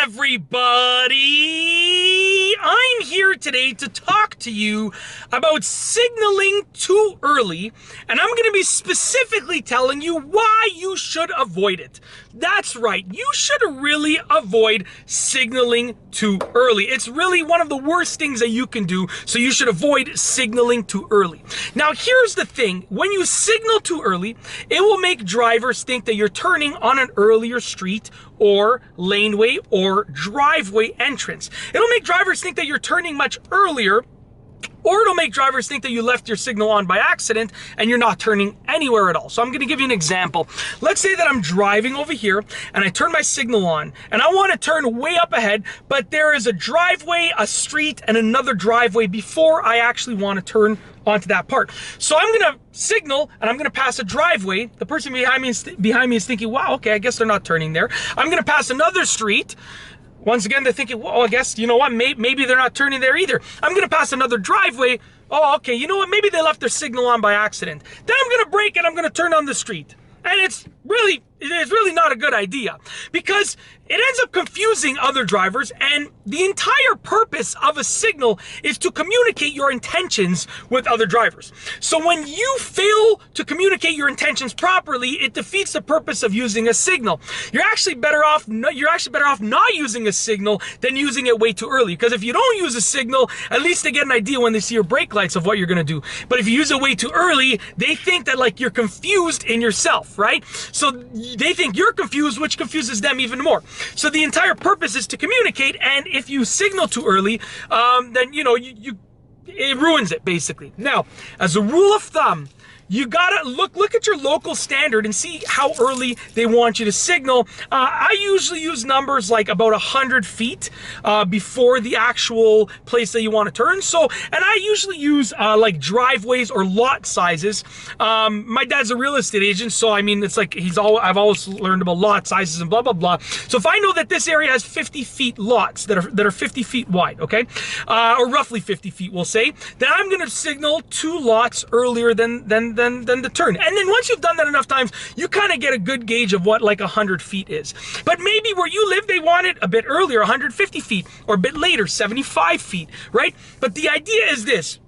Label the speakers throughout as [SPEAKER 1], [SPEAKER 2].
[SPEAKER 1] everybody! I'm here today to talk to you about signaling too early, and I'm going to be specifically telling you why you should avoid it. That's right, you should really avoid signaling too early. It's really one of the worst things that you can do, so you should avoid signaling too early. Now, here's the thing. When you signal too early, it will make drivers think that you're turning on an earlier street or laneway or driveway entrance. It'll make drivers think that you're turning much earlier, or it'll make drivers think that you left your signal on by accident and you're not turning anywhere at all. So I'm going to give you an example. Let's say that I'm driving over here and I turn my signal on and I want to turn way up ahead, but there is a driveway, a street, and another driveway before I actually want to turn onto that part. So I'm going to signal and I'm going to pass a driveway. The person behind me is thinking, wow, okay, I guess they're not turning there. I'm going to pass another street. Once again, they're thinking, well, I guess, you know what, maybe they're not turning there either. I'm going to pass another driveway. Oh, okay, you know what, maybe they left their signal on by accident. Then I'm going to brake and I'm going to turn on the street. And it's really not a good idea, because it ends up confusing other drivers, and the entire purpose of a signal is to communicate your intentions with other drivers. So when you fail to communicate your intentions properly, it defeats the purpose of using a signal. You're actually better off not using a signal than using it way too early, because if you don't use a signal, at least they get an idea when they see your brake lights of what you're going to do. But if you use it way too early, they think that like you're confused in yourself, right? So they think you're confused, which confuses them even more. So the entire purpose is to communicate, and if you signal too early, then you know it ruins it basically. Now, as a rule of thumb, you gotta look at your local standard and see how early they want you to signal. I usually use numbers like about 100 feet before the actual place that you want to turn. So, and I usually use like driveways or lot sizes. My dad's a real estate agent, so I mean, it's like I've always learned about lot sizes and blah blah blah. So if I know that this area has 50 feet lots that are 50 feet wide, okay, or roughly 50 feet, we'll say, then I'm gonna signal 2 lots earlier than the turn. And then once you've done that enough times, you kind of get a good gauge of what like 100 feet is. But maybe where you live, they want it a bit earlier, 150 feet, or a bit later, 75 feet, right? But the idea is this.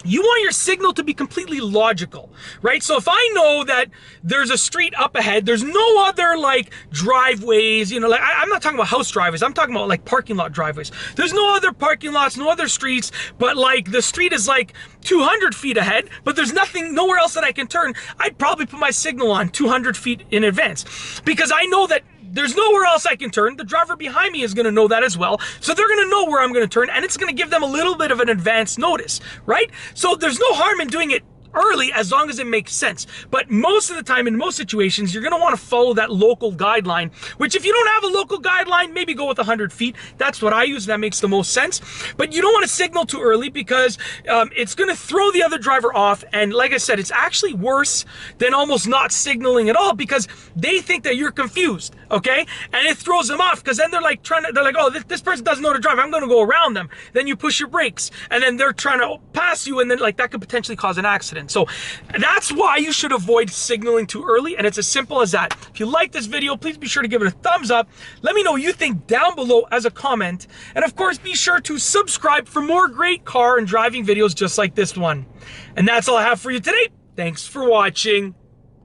[SPEAKER 1] You want your signal to be completely logical, right? So if I know that there's a street up ahead, there's no other like driveways, you know, like I'm not talking about house driveways, I'm talking about like parking lot driveways. There's no other parking lots, no other streets, but like the street is like 200 feet ahead, but there's nowhere else that I can turn. I'd probably put my signal on 200 feet in advance, because I know that there's nowhere else I can turn. The driver behind me is going to know that as well. So they're going to know where I'm going to turn, and it's going to give them a little bit of an advance notice, right? So there's no harm in doing it early as long as it makes sense. But most of the time, in most situations, you're going to want to follow that local guideline, which if you don't have a local guideline, maybe go with 100 feet. That's what I use. That makes the most sense. But you don't want to signal too early, because it's going to throw the other driver off. And like I said, it's actually worse than almost not signaling at all, because they think that you're confused, okay? And it throws them off, because then they're like oh, this person doesn't know how to drive, I'm going to go around them. Then you push your brakes, and then they're trying to pass you, and then like that could potentially cause an accident. So that's why you should avoid signaling too early, and it's as simple as that. If you like this video, please be sure to give it a thumbs up. Let me know what you think down below as a comment, and of course be sure to subscribe for more great car and driving videos just like this one. And that's all I have for you today. Thanks for watching.